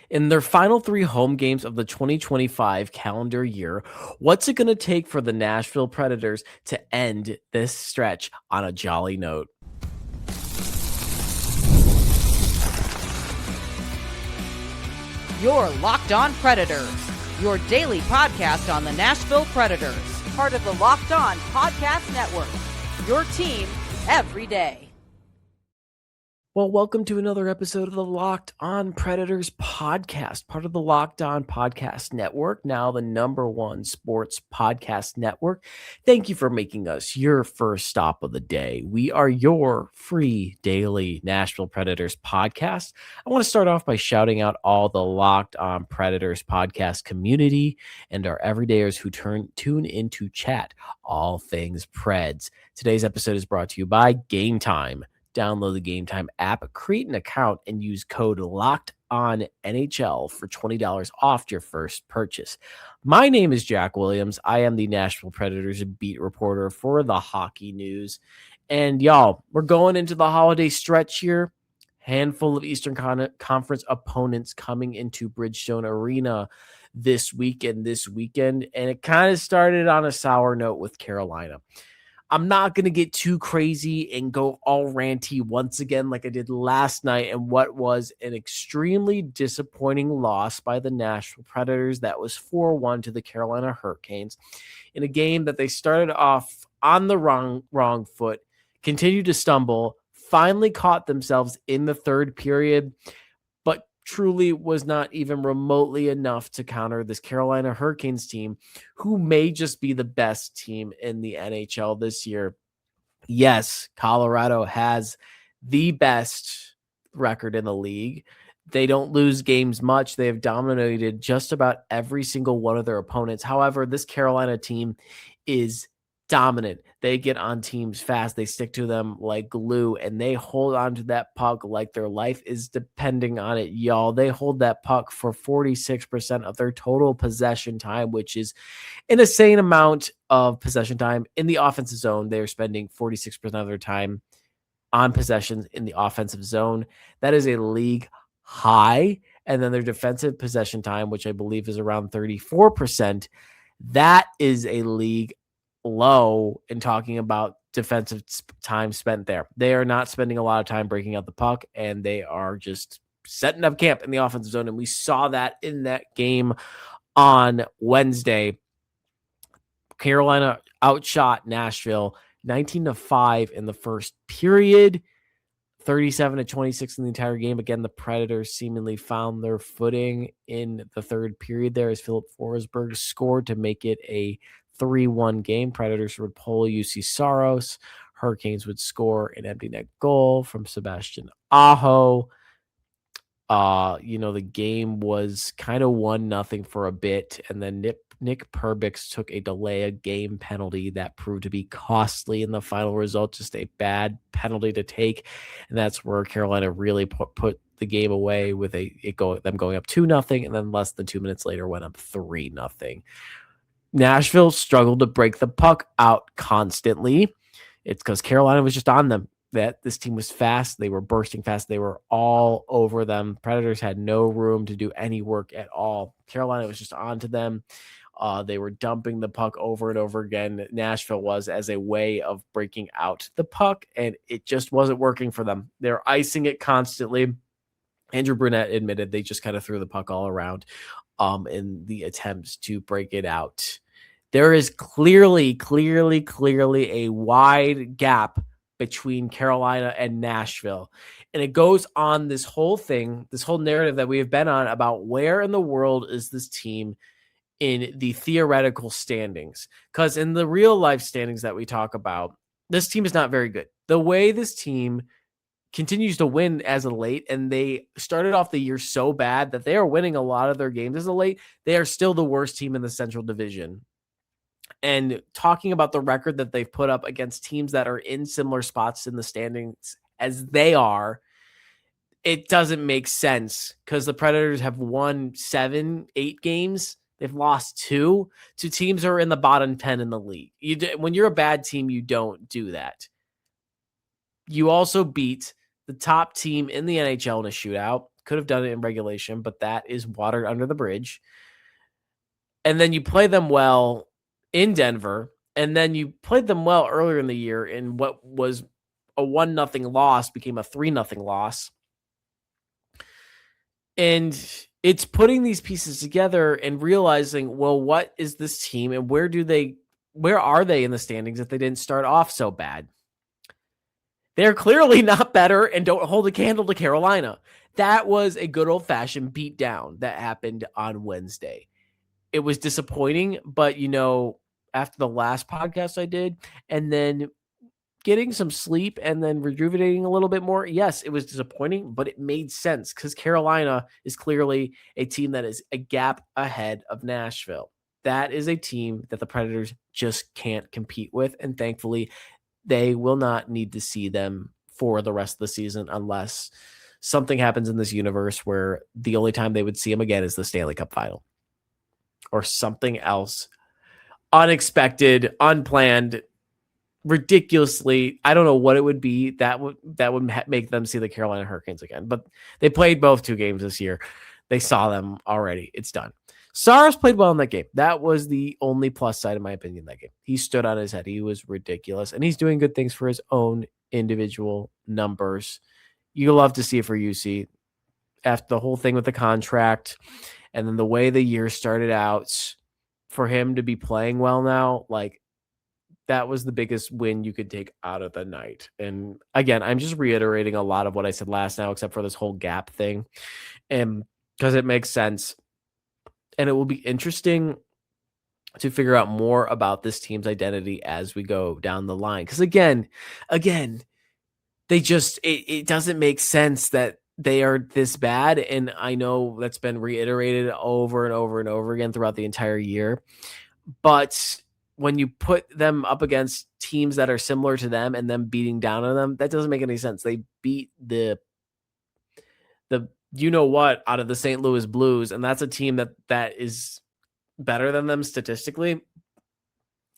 In their final three home games of the 2025 calendar year, what's it going to take for the Nashville Predators to end this stretch on a jolly note? You're Locked On Predators, your daily podcast on the Nashville Predators, part of the Locked On Podcast Network, your team every day. Well, welcome to another episode of the Locked On Predators podcast, part of the Locked On Podcast Network, now the #1 sports podcast network. Thank you for making us your first stop of the day. We are your free daily Nashville Predators podcast. I want to start off by shouting out all the Locked On Predators podcast community and our everydayers who tune into chat all things Preds. Today's episode is brought to you by Gametime. Download the Gametime app, create an account, and use code LOCKEDONNHL for $20 off your first purchase. My name is Jack Williams. I am the Nashville Predators beat reporter for the Hockey News. And y'all, we're going into the holiday stretch here. Handful of Eastern Conference opponents coming into Bridgestone Arena this weekend. And it kind of started on a sour note with Carolina. I'm not going to get too crazy and go all ranty once again like I did last night and what was an extremely disappointing loss by the Nashville Predators that was 4-1 to the Carolina Hurricanes in a game that they started off on the wrong foot, continued to stumble, finally caught themselves in the third period, but truly was not even remotely enough to counter this Carolina Hurricanes team, who may just be the best team in the NHL this year. Yes, Colorado has the best record in the league. They don't lose games much. They have dominated just about every single one of their opponents. However, this Carolina team is dominant. They get on teams fast. They stick to them like glue, and they hold on to that puck like their life is depending on it, y'all. They hold that puck for 46% of their total possession time, which is an insane amount of possession time in the offensive zone. They are spending 46% of their time on possessions in the offensive zone. That is a league high. And then their defensive possession time, which I believe is around 34%, that is a league low in talking about defensive time spent there. They are not spending a lot of time breaking out the puck, and they are just setting up camp in the offensive zone. And we saw that in that game on Wednesday. Carolina outshot Nashville 19-5 in the first period, 37-26 in the entire game. Again, the Predators seemingly found their footing in the third period there as Philip Forsberg scored to make it a 3-1 game. Predators would pull UC Saros. Hurricanes would score an empty net goal from Sebastian Aho. The game was kind of 1-0 for a bit, and then Nick Perbix took a delay of game penalty that proved to be costly in the final result, just a bad penalty to take, and that's where Carolina really put the game away with them going up 2-0, and then less than 2 minutes later went up 3-0. Nashville struggled to break the puck out constantly. It's because Carolina was just on them. That this team was fast. They were bursting fast. They were all over them. Predators had no room to do any work at all. Carolina was just onto them. They were dumping the puck over and over again. Nashville was as a way of breaking out the puck, and it just wasn't working for them. They're icing it constantly. Andrew Brunette admitted they just kind of threw the puck all around in the attempts to break it out. There is clearly a wide gap between Carolina and Nashville. And it goes on this whole narrative that we have been on about where in the world is this team in the theoretical standings. Because in the real life standings that we talk about, this team is not very good. The way this team continues to win as of late, and they started off the year so bad that they are winning a lot of their games as of late, they are still the worst team in the Central Division. And talking about the record that they've put up against teams that are in similar spots in the standings as they are, it doesn't make sense because the Predators have won 7-8 games. They've lost 2 to teams that are in the bottom 10 in the league. When you're a bad team, you don't do that. You also beat the top team in the NHL in a shootout Could have done it in regulation, but that is water under the bridge. And then you play them well in Denver, and then you played them well earlier in the year in what was a 1-0 loss became a 3-0 loss. And it's putting these pieces together and realizing, well, what is this team and where are they in the standings if they didn't start off so bad? They're clearly not better and don't hold a candle to Carolina. That was a good old-fashioned beatdown that happened on Wednesday. It was disappointing, but after the last podcast I did, and then getting some sleep and then rejuvenating a little bit more, yes, it was disappointing, but it made sense because Carolina is clearly a team that is a gap ahead of Nashville. That is a team that the Predators just can't compete with, and thankfully, they will not need to see them for the rest of the season unless something happens in this universe where the only time they would see them again is the Stanley Cup final or something else unexpected, unplanned, ridiculously. I don't know what it would be that would make them see the Carolina Hurricanes again, but they played both 2 games this year. They saw them already. It's done. Saros played well in that game. That was the only plus side, in my opinion, that game. He stood on his head. He was ridiculous, and he's doing good things for his own individual numbers. You love to see it for UC. After the whole thing with the contract and then the way the year started out, for him to be playing well now, like, that was the biggest win you could take out of the night. And again, I'm just reiterating a lot of what I said last now, except for this whole gap thing, and because it makes sense. And it will be interesting to figure out more about this team's identity as we go down the line. Because again, they just, it doesn't make sense that they are this bad. And I know that's been reiterated over and over and over again throughout the entire year. But when you put them up against teams that are similar to them and them beating down on them, that doesn't make any sense. They beat the out of the St. Louis Blues, and that's a team that is better than them statistically.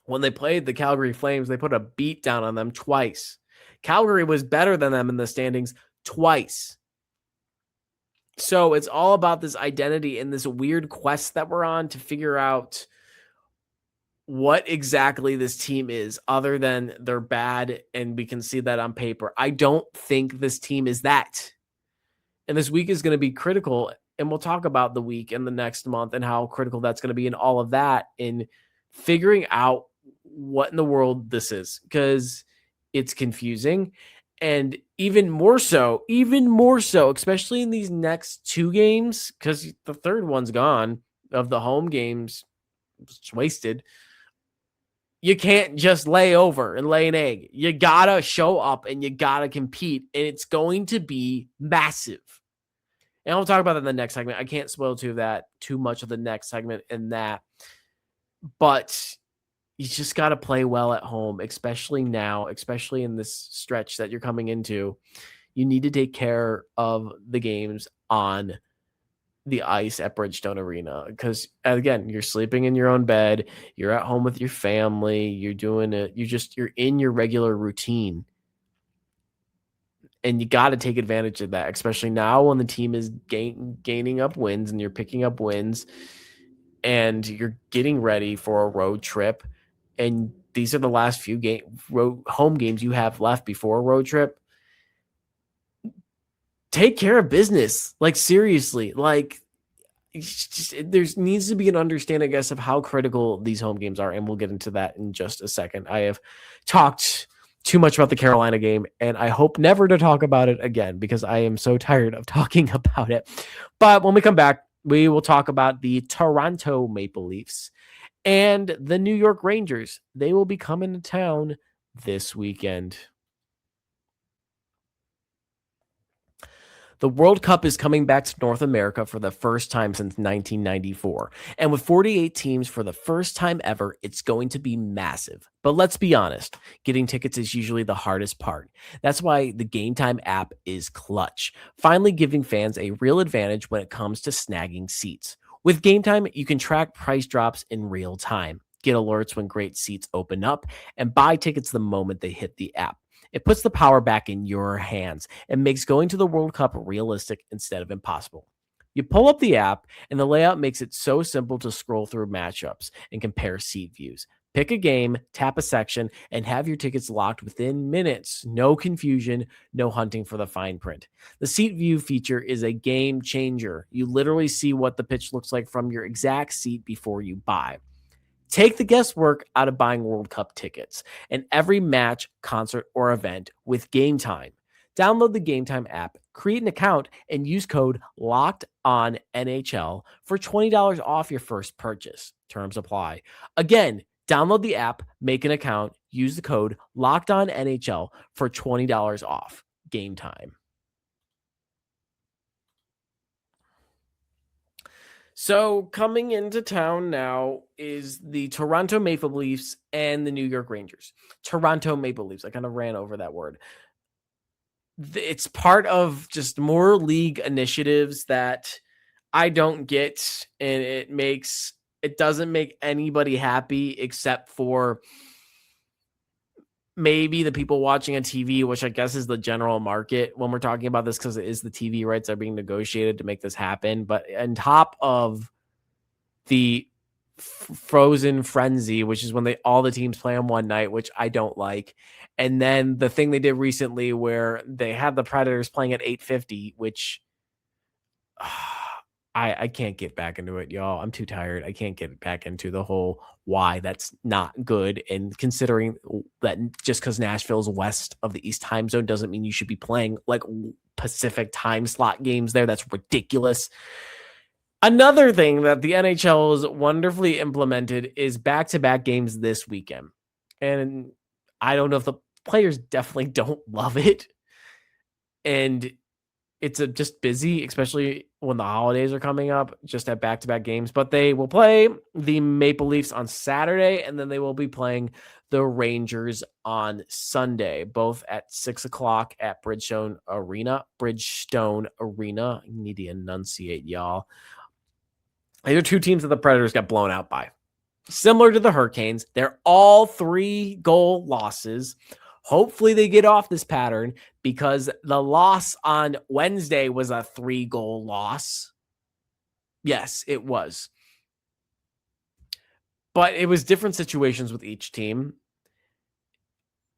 When they played the Calgary Flames, they put a beat down on them twice. Calgary was better than them in the standings twice. So it's all about this identity and this weird quest that we're on to figure out what exactly this team is, other than they're bad and we can see that on paper. I don't think this team is that. And this week is going to be critical, and we'll talk about the week and the next month and how critical that's going to be and all of that in figuring out what in the world this is, because it's confusing. And even more so, especially in these next 2 games, because the third one's gone of the home games, it's wasted. You can't just lay over and lay an egg. You got to show up and you got to compete, and it's going to be massive. And I'll talk about that in the next segment. I can't spoil too much of the next segment in that. But you just got to play well at home, especially now, especially in this stretch that you're coming into. You need to take care of the games on the ice at Bridgestone Arena, because again, you're sleeping in your own bed, you're at home with your family, you're doing it, you're in your regular routine, and you got to take advantage of that, especially now when the team is gaining up wins and you're picking up wins and you're getting ready for a road trip, and these are the last few home games you have left before a road trip. Take care of business. Like, seriously, like, there needs to be an understanding, I guess, of how critical these home games are. And we'll get into that in just a second. I have talked too much about the Carolina game, and I hope never to talk about it again because I am so tired of talking about it. But when we come back, we will talk about the Toronto Maple Leafs and the New York Rangers. They will be coming to town this weekend. The World Cup is coming back to North America for the first time since 1994. And with 48 teams for the first time ever, it's going to be massive. But let's be honest, getting tickets is usually the hardest part. That's why the Gametime app is clutch, finally giving fans a real advantage when it comes to snagging seats. With Gametime, you can track price drops in real time, get alerts when great seats open up, and buy tickets the moment they hit the app. It puts the power back in your hands and makes going to the World Cup realistic instead of impossible. You pull up the app, and the layout makes it so simple to scroll through matchups and compare seat views. Pick a game, tap a section, and have your tickets locked within minutes. No confusion, no hunting for the fine print. The seat view feature is a game changer. You literally see what the pitch looks like from your exact seat before you buy. Take the guesswork out of buying World Cup tickets and every match, concert, or event with Gametime. Download the Gametime app, create an account, and use code LOCKEDONNHL for $20 off your first purchase. Terms apply. Again, download the app, make an account, use the code LOCKEDONNHL for $20 off. Gametime. So coming into town now is the Toronto Maple Leafs and the New York Rangers. Toronto Maple Leafs. I kind of ran over that word. It's part of just more league initiatives that I don't get, and it doesn't make anybody happy except for maybe the people watching on TV, which I guess is the general market when we're talking about this, because it is the TV rights that are being negotiated to make this happen. But on top of the frozen frenzy, which is when all the teams play on one night, which I don't like. And then the thing they did recently where they had the Predators playing at 8:50, which I can't get back into it, y'all. I'm too tired. I can't get back into the whole why that's not good. And considering that just because Nashville's west of the East time zone doesn't mean you should be playing like Pacific time slot games there. That's ridiculous. Another thing that the NHL has wonderfully implemented is back-to-back games this weekend. And I don't know if the players definitely don't love it. And it's just busy, especially when the holidays are coming up, just at back-to-back games. But they will play the Maple Leafs on Saturday, and then they will be playing the Rangers on Sunday, both at 6 o'clock at Bridgestone Arena. I need to enunciate, y'all. These are two teams that the Predators got blown out by. Similar to the Hurricanes, they're all 3-goal losses. Hopefully they get off this pattern, because the loss on Wednesday was a 3-goal loss. Yes, it was. But it was different situations with each team.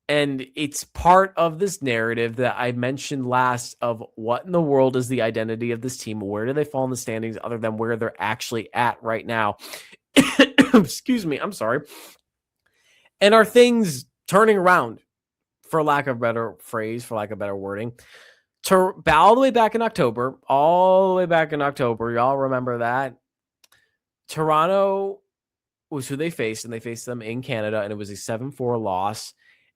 And it's part of this narrative that I mentioned last of what in the world is the identity of this team? Where do they fall in the standings other than where they're actually at right now? Excuse me. I'm sorry. And are things turning around, for lack of a better phrase, for lack of better wording? All the way back in October, y'all remember that? Toronto was who they faced, and they faced them in Canada, and it was a 7-4 loss.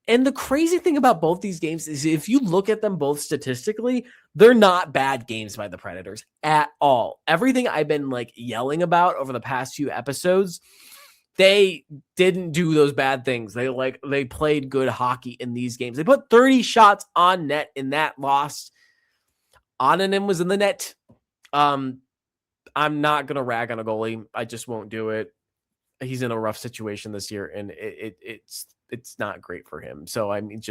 And the crazy thing about both these games is if you look at them both statistically, they're not bad games by the Predators at all. Everything I've been like yelling about over the past few episodes, they didn't do those bad things. They played good hockey in these games. They put 30 shots on net in that loss. Onanen was in the net. I'm not going to rag on a goalie. I just won't do it. He's in a rough situation this year, and it's not great for him. So I mean,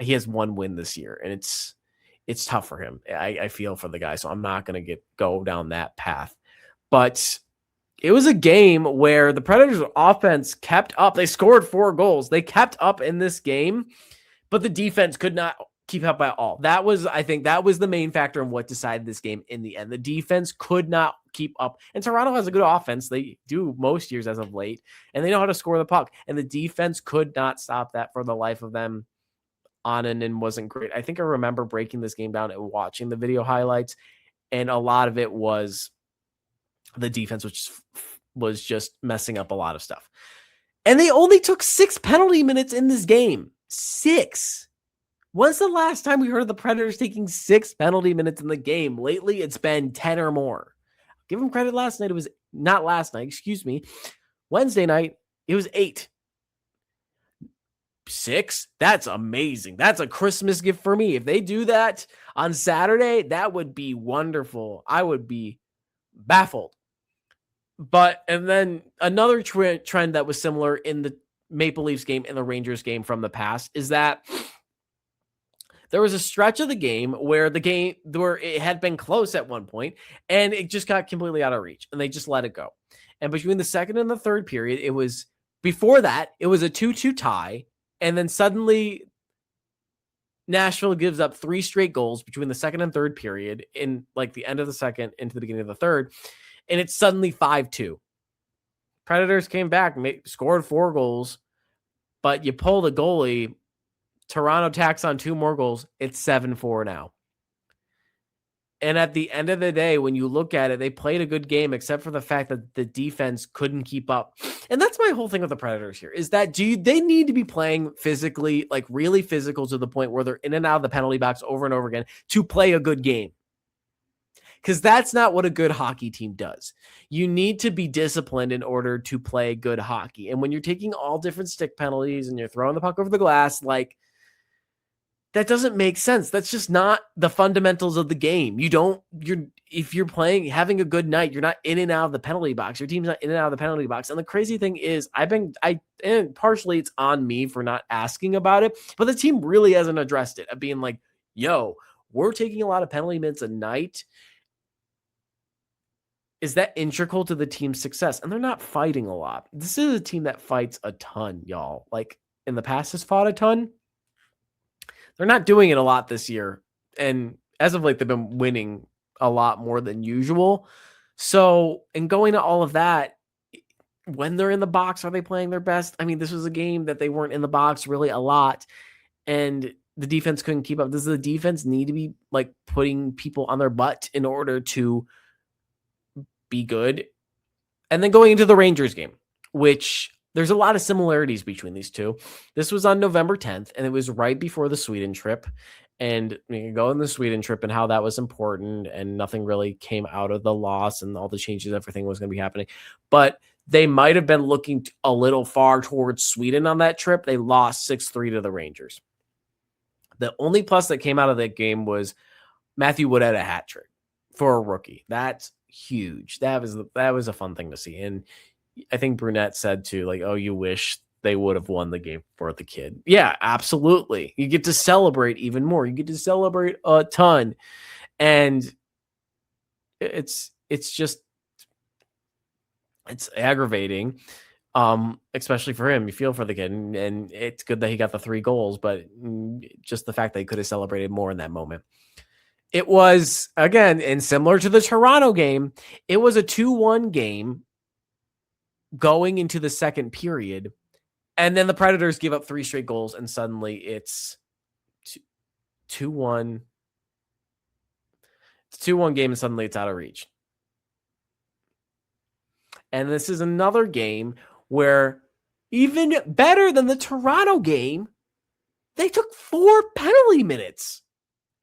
he has one win this year, and it's tough for him. I feel for the guy, so I'm not going to go down that path. But it was a game where the Predators' offense kept up. They scored 4 goals. They kept up in this game, but the defense could not keep up at all. I think that was the main factor in what decided this game in the end. The defense could not keep up. And Toronto has a good offense. They do most years as of late, and they know how to score the puck. And the defense could not stop that for the life of them. Onanen wasn't great. I think I remember breaking this game down and watching the video highlights, and a lot of it was the defense, which was just messing up a lot of stuff. And they only took 6 penalty minutes in this game. 6. When's the last time we heard the Predators taking 6 penalty minutes in the game? Lately, it's been 10 or more. Give them credit. Last night, it was not last night, excuse me. Wednesday night, it was 8. 6? That's amazing. That's a Christmas gift for me. If they do that on Saturday, that would be wonderful. I would be baffled. And then another trend that was similar in the Maple Leafs game and the Rangers game from the past is that There was a stretch of the game where it had been close at one point and it just got completely out of reach and they just let it go. And between the second and the third period, before that, it was a 2-2 tie. And then suddenly Nashville gives up 3 straight goals between the second and third period in like the end of the second into the beginning of the third. And it's suddenly 5-2. Predators came back, scored 4 goals, but you pull the goalie. Toronto tacks on 2 more goals. It's 7-4 now. And at the end of the day, when you look at it, they played a good game, except for the fact that the defense couldn't keep up. And that's my whole thing with the Predators here, is that they need to be playing physically, like really physical, to the point where they're in and out of the penalty box over and over again to play a good game. Because that's not what a good hockey team does. You need to be disciplined in order to play good hockey. And when you're taking all different stick penalties and you're throwing the puck over the glass, like, that doesn't make sense. That's just not the fundamentals of the game. If you're playing, having a good night, you're not in and out of the penalty box. Your team's not in and out of the penalty box. And the crazy thing is, and partially it's on me for not asking about it, but the team really hasn't addressed it, of being like, yo, we're taking a lot of penalty minutes a night. Is that integral to the team's success? And they're not fighting a lot. This is a team that fights a ton, y'all. Like, in the past has fought a ton. They're not doing it a lot this year. And as of late, they've been winning a lot more than usual. So, and going to all of that, when they're in the box, are they playing their best? I mean, this was a game that they weren't in the box really a lot. And the defense couldn't keep up. Does the defense need to be like putting people on their butt in order to be good? And then going into the Rangers game, which there's a lot of similarities between these two. This was on November 10th, and it was right before the Sweden trip. And we can go on the Sweden trip and how that was important, and nothing really came out of the loss and all the changes, everything was going to be happening. But they might have been looking a little far towards Sweden on that trip. They lost 6-3 to the Rangers. The only plus that came out of that game was Matthew Wood had a hat trick for a rookie. That's huge. That was a fun thing to see. And I think Brunette said too, like, oh, you wish they would have won the game for the kid. Yeah, absolutely. You get to celebrate even more. You get to celebrate a ton. And it's aggravating, especially for him. You feel for the kid, and it's good that he got the 3 goals, but just the fact that he could have celebrated more in that moment. It was, again, and similar to the Toronto game, it was a 2-1 game going into the second period, and then the Predators give up 3 straight goals, and suddenly it's 2-1. It's a 2-1 game, and suddenly it's out of reach. And this is another game where, even better than the Toronto game, they took 4 penalty minutes.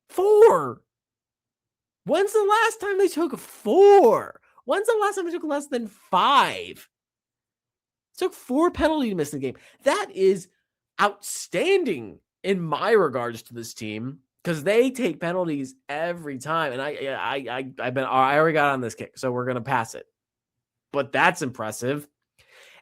4. When's the last time they took 4? When's the last time they took less than 5? Took 4 penalty minutes in the game. That is outstanding in my regards to this team, because they take penalties every time. And I already got on this kick, so we're gonna pass it. But that's impressive.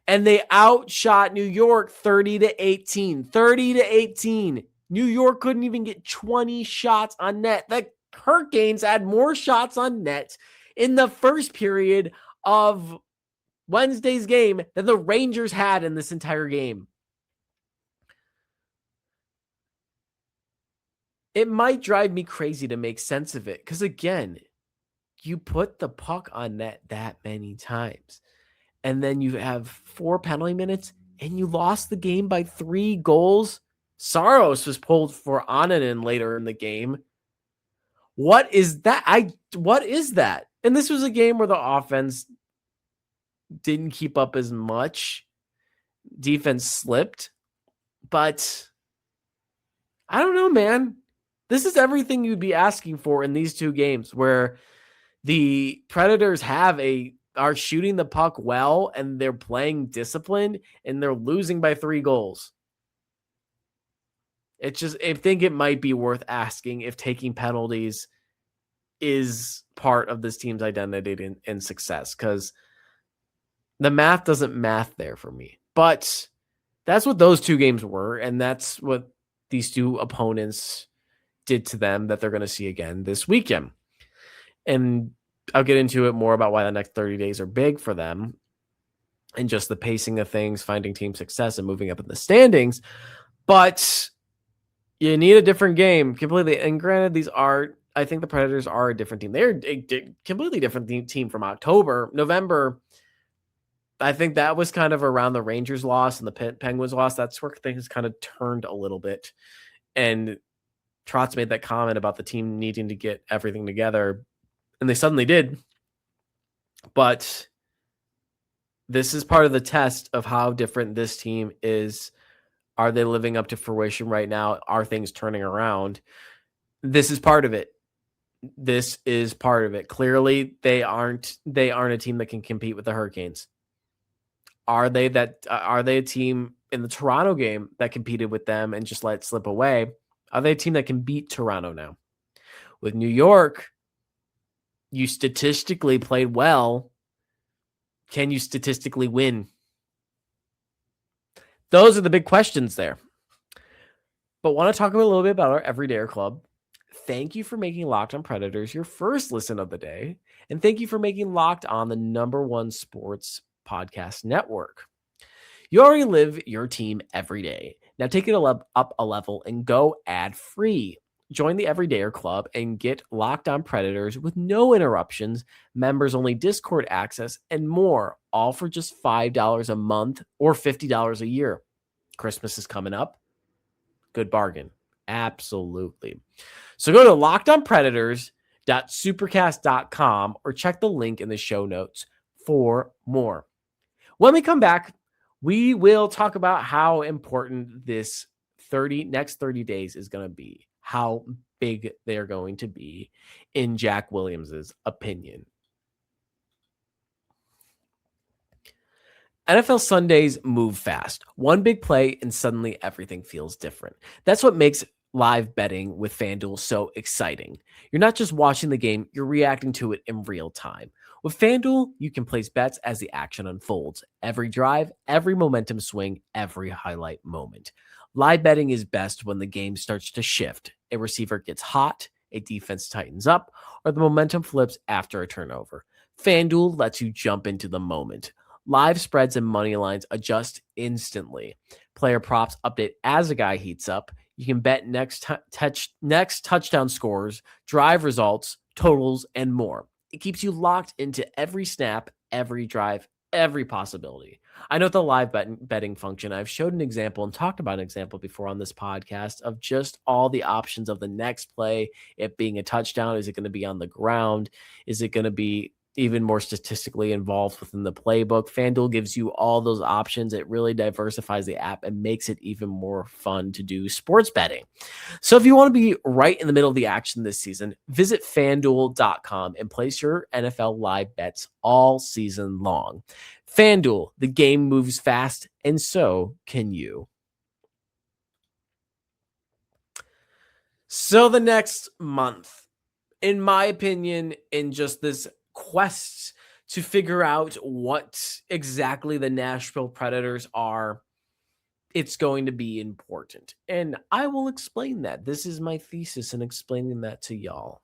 And they outshot New York 30-18. 30-18. New York couldn't even get 20 shots on net. The Hurricanes had more shots on net in the first period of Wednesday's game than the Rangers had in this entire game. It might drive me crazy to make sense of it, because again, you put the puck on net that many times, and then you have 4 penalty minutes, and you lost the game by 3 goals. Saros was pulled for Ananen later in the game. What is that? What is that? And this was a game where the offense didn't keep up as much. Defense slipped. But I don't know, man. This is everything you'd be asking for in these 2 games, where the Predators are shooting the puck well, and they're playing disciplined, and they're losing by 3 goals. I think it might be worth asking if taking penalties is part of this team's identity and success, because the math doesn't math there for me. But that's what those 2 games were, and that's what these 2 opponents did to them that they're going to see again this weekend. And I'll get into it more about why the next 30 days are big for them and just the pacing of things, finding team success and moving up in the standings. But you need a different game completely. And granted, I think the Predators are a different team. They're a completely different team from October. November, I think that was kind of around the Rangers loss and the Penguins loss. That's where things kind of turned a little bit. And Trotz made that comment about the team needing to get everything together. And they suddenly did. But this is part of the test of how different this team is. Are they living up to fruition right now? Are things turning around? This is part of it. This is part of it. Clearly, they aren't a team that can compete with the Hurricanes. Are they a team in the Toronto game that competed with them and just let it slip away? Are they a team that can beat Toronto now? With New York, you statistically played well. Can you statistically win? Those are the big questions there. But want to talk a little bit about our Everydayer Club. Thank you for making Locked On Predators your first listen of the day. And thank you for making Locked On the #1 sports podcast network. You already live your team every day. Now take it up a level and go ad-free. Join the Everydayer Club and get Locked On Predators with no interruptions, members-only Discord access, and more, all for just $5 a month or $50 a year. Christmas is coming up. Good bargain. Absolutely. So go to lockedonpredators.supercast.com or check the link in the show notes for more. When we come back, we will talk about how important this next 30 days is going to be, how big they're going to be in Jack Williams' opinion. NFL Sundays move fast. One big play and suddenly everything feels different. That's what makes live betting with FanDuel so exciting. You're not just watching the game, you're reacting to it in real time. With FanDuel, you can place bets as the action unfolds. Every drive, every momentum swing, every highlight moment. Live betting is best when the game starts to shift. A receiver gets hot, a defense tightens up, or the momentum flips after a turnover. FanDuel lets you jump into the moment. Live spreads and money lines adjust instantly. Player props update as a guy heats up. You can bet next touchdown scores, drive results, totals, and more. It keeps you locked into every snap, every drive, every possibility. I know the live betting function. I've showed an example and talked about an example before on this podcast of just all the options of the next play. It being a touchdown. Is it going to be on the ground? Is it going to be even more statistically involved within the playbook? FanDuel gives you all those options. It really diversifies the app and makes it even more fun to do sports betting. So if you want to be right in the middle of the action this season, visit FanDuel.com and place your NFL live bets all season long. FanDuel, the game moves fast, and so can you. So the next month, in my opinion, in just this quest to figure out what exactly the Nashville Predators are, it's going to be important. And I will explain that. This is my thesis in explaining that to y'all.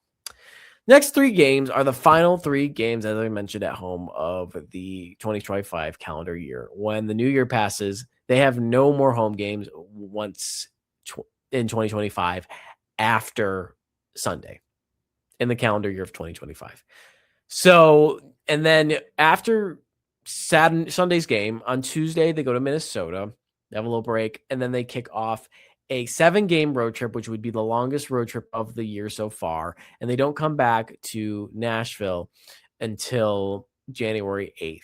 Next 3 games are the final 3 games, as I mentioned, at home of the 2025 calendar year. When the new year passes, they have no more home games once in 2025 after Sunday in the calendar year of 2025. So, and then after Sunday's game, on Tuesday, they go to Minnesota, they have a little break, and then they kick off a 7-game road trip, which would be the longest road trip of the year so far. And they don't come back to Nashville until January 8th.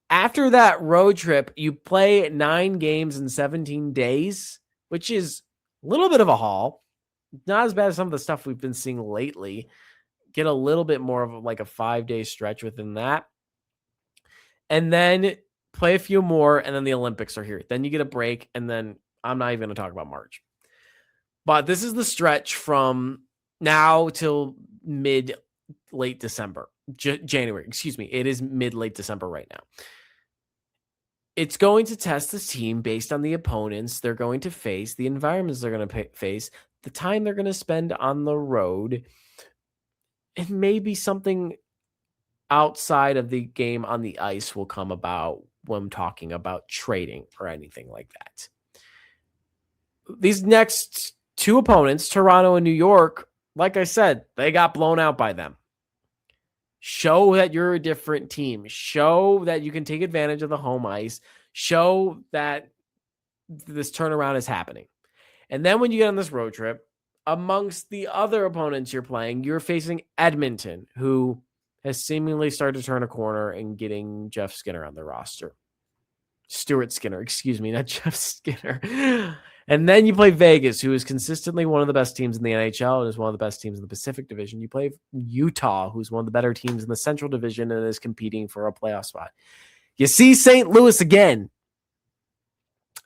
After that road trip, you play 9 games in 17 days, which is a little bit of a haul. Not as bad as some of the stuff we've been seeing lately. Get a little bit more of like a 5-day stretch within that. And then play a few more, and then the Olympics are here. Then you get a break, and then I'm not even going to talk about March. But this is the stretch from now till mid-late December. January, excuse me. It is mid-late December right now. It's going to test this team based on the opponents they're going to face, the environments they're going to face, the time they're going to spend on the road, and maybe something outside of the game on the ice will come about when talking about trading or anything like that. These next two opponents, Toronto and New York, like I said, they got blown out by them. Show that you're a different team. Show that you can take advantage of the home ice. Show that this turnaround is happening. And then when you get on this road trip, amongst the other opponents you're playing, you're facing Edmonton, who has seemingly started to turn a corner and getting Jeff Skinner on the roster. Stuart Skinner, excuse me, not Jeff Skinner. And then you play Vegas, who is consistently one of the best teams in the NHL and is one of the best teams in the Pacific Division. You play Utah, who's one of the better teams in the Central Division and is competing for a playoff spot. You see St. Louis again.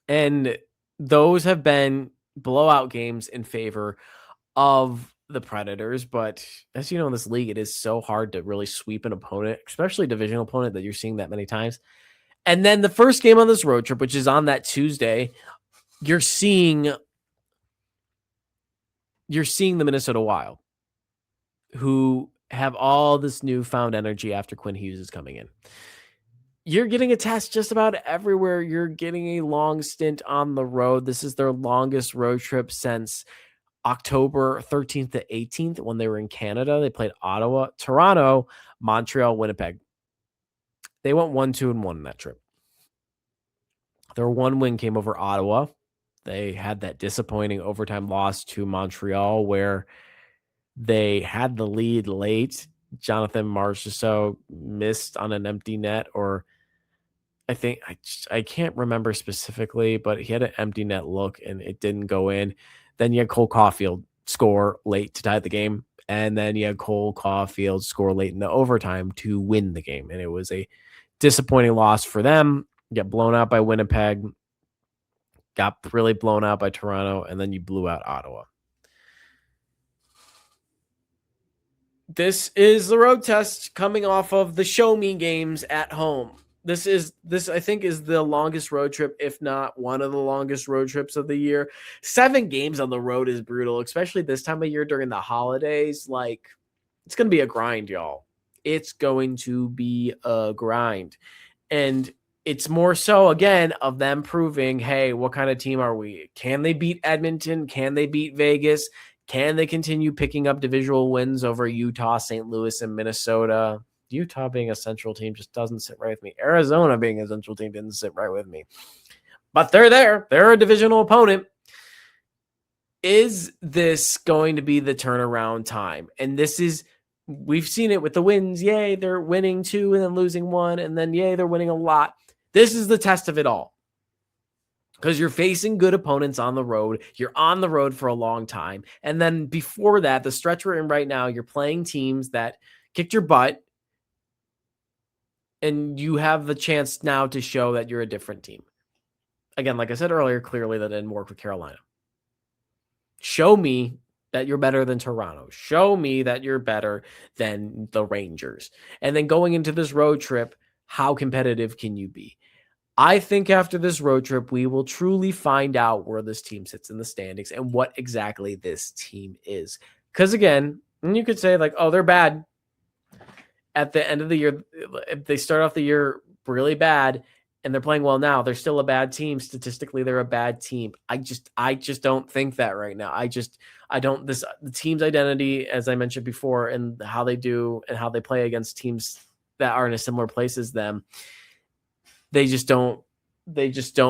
And those have been blowout games in favor of the Predators. But as you know, in this league, it is so hard to really sweep an opponent, especially a divisional opponent that you're seeing that many times. And then the first game on this road trip, which is on that Tuesday, you're seeing the Minnesota Wild, who have all this newfound energy after Quinn Hughes is coming in. You're getting a test just about everywhere. You're getting a long stint on the road. This is their longest road trip since October 13th to 18th when they were in Canada. They played Ottawa, Toronto, Montreal, Winnipeg. They went 1-2-1 in that trip. Their one win came over Ottawa. They had that disappointing overtime loss to Montreal where they had the lead late. Jonathan Marchessault missed on an empty net, or I think I can't remember specifically, but he had an empty net look and it didn't go in. Then you had Cole Caulfield score late to tie the game. And then you had Cole Caulfield score late in the overtime to win the game. And it was a disappointing loss for them. Get blown out by Winnipeg, got really blown out by Toronto, and then you blew out Ottawa. This is the road test coming off of the show me games at home. This I think is the longest road trip, if not one of the longest road trips of the year. 7 games on the road is brutal, especially this time of year during the holidays. Like, it's going to be a grind, y'all. It's going to be a grind. And it's more so, again, of them proving, hey, what kind of team are we? Can they beat Edmonton? Can they beat Vegas? Can they continue picking up divisional wins over Utah, St. Louis, and Minnesota? Utah being a central team just doesn't sit right with me. Arizona being a central team didn't sit right with me. But they're there. They're a divisional opponent. Is this going to be the turnaround time? And we've seen it with the wins. Yay, they're winning 2 and then losing 1. And then, yay, they're winning a lot. This is the test of it all. Because you're facing good opponents on the road. You're on the road for a long time. And then before that, the stretch we're in right now, you're playing teams that kicked your butt. And you have the chance now to show that you're a different team. Again, like I said earlier, clearly that didn't work with Carolina. Show me that you're better than Toronto. Show me that you're better than the Rangers. And then going into this road trip, how competitive can you be? I think after this road trip, we will truly find out where this team sits in the standings and what exactly this team is. Because again, you could say like, oh, they're bad. At the end of the year, if they start off the year really bad and they're playing well now, they're still a bad team. Statistically, they're a bad team. I just don't think that right now. The team's identity, as I mentioned before, and how they do and how they play against teams that are in a similar place as them, they just don't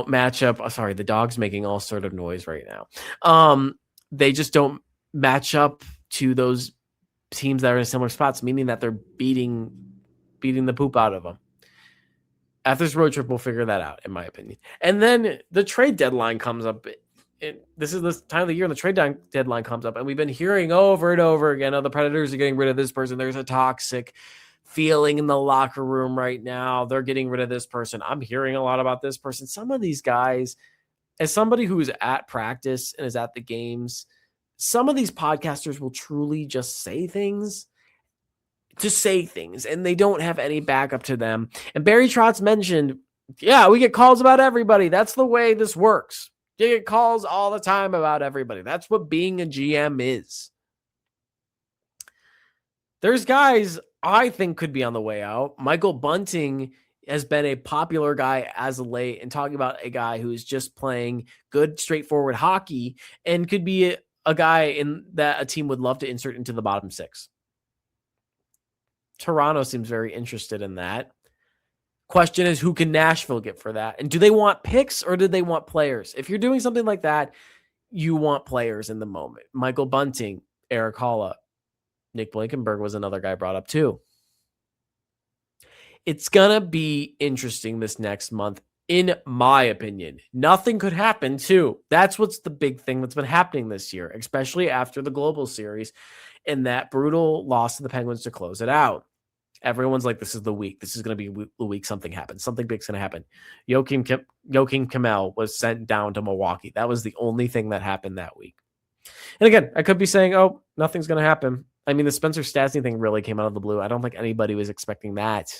match up. Oh, sorry, the dog's making all sort of noise right now. They just don't match up to those teams that are in similar spots, meaning that they're beating the poop out of them. After this road trip, we'll figure that out, in my opinion. And then the trade deadline comes up. This is the time of the year, and the trade deadline comes up, and we've been hearing over and over again, oh, the Predators are getting rid of this person. There's a toxic feeling in the locker room right now. They're getting rid of this person. I'm hearing a lot about this person. Some of these guys, as somebody who is at practice and is at the games, some of these podcasters will truly just say things to say things, and they don't have any backup to them. And Barry Trotz mentioned, yeah, we get calls about everybody. That's the way this works. You get calls all the time about everybody. That's what being a GM is. There's guys I think could be on the way out. Michael Bunting has been a popular guy as of late, and talking about a guy who is just playing good, straightforward hockey and could be a guy in that a team would love to insert into the bottom six. Toronto seems very interested in that. Question is, who can Nashville get for that? And do they want picks or do they want players? If you're doing something like that, you want players in the moment. Michael Bunting, Eric Holla, Nick Blankenberg was another guy brought up too. It's going to be interesting this next month, in my opinion. Nothing could happen too. That's what's the big thing that's been happening this year, especially after the Global Series and that brutal loss to the Penguins to close it out. Everyone's like, this is the week. This is going to be the week something happens. Something big's going to happen. Joakim Kamel was sent down to Milwaukee. That was the only thing that happened that week. And again, I could be saying, oh, nothing's going to happen. I mean, the Spencer Stastny thing really came out of the blue. I don't think anybody was expecting that.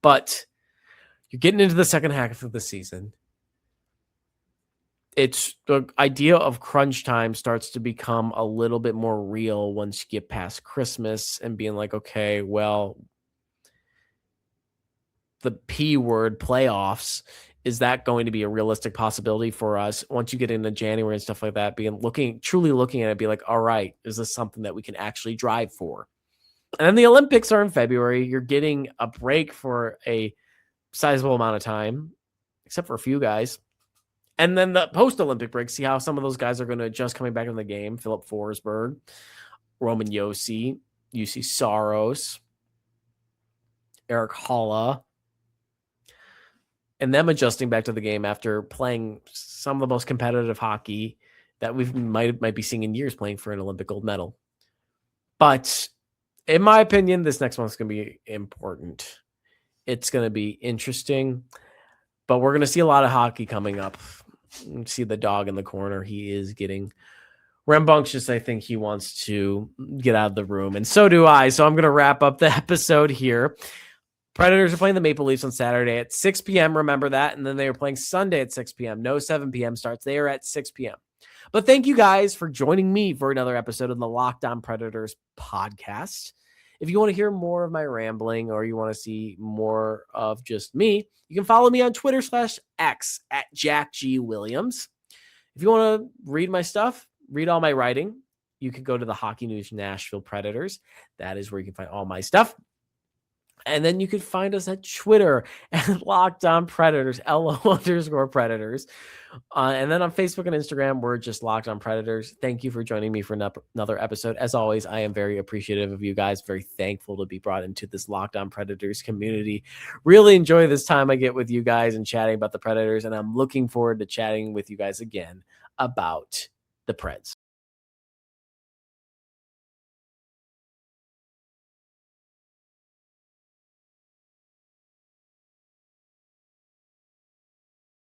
But you're getting into the second half of the season. It's the idea of crunch time starts to become a little bit more real once you get past Christmas and being like, okay, well, the P word, playoffs, is that going to be a realistic possibility for us once you get into January and stuff like that? Truly looking at it, be like, all right, is this something that we can actually drive for? And then the Olympics are in February. You're getting a break for a sizable amount of time, except for a few guys. And then the post-Olympic break, see how some of those guys are going to adjust coming back in the game. Philip Forsberg, Roman Josi, UC Saros, Eric Holla, and them adjusting back to the game after playing some of the most competitive hockey that we might be seeing in years, playing for an Olympic gold medal. But in my opinion, this next one's going to be important. It's going to be interesting, but we're going to see a lot of hockey coming up. See the dog in the corner. He is getting rambunctious. I think he wants to get out of the room, and so do I. So I'm going to wrap up the episode here. Predators are playing the Maple Leafs on Saturday at 6 p.m. Remember that. And then they are playing Sunday at 6 p.m. No 7 p.m. starts. They are at 6 p.m. But thank you guys for joining me for another episode of the Locked On Predators podcast. If you want to hear more of my rambling or you want to see more of just me, you can follow me on Twitter/X at Jack G. Williams. If you want to read my stuff, read all my writing, you can go to the Hockey News Nashville Predators. That is where you can find all my stuff. And then you can find us at Twitter at Locked On Predators, LO_Predators. And then on Facebook and Instagram, we're just Locked On Predators. Thank you for joining me for another episode. As always, I am very appreciative of you guys, very thankful to be brought into this Locked On Predators community. Really enjoy this time I get with you guys and chatting about the Predators. And I'm looking forward to chatting with you guys again about the Preds.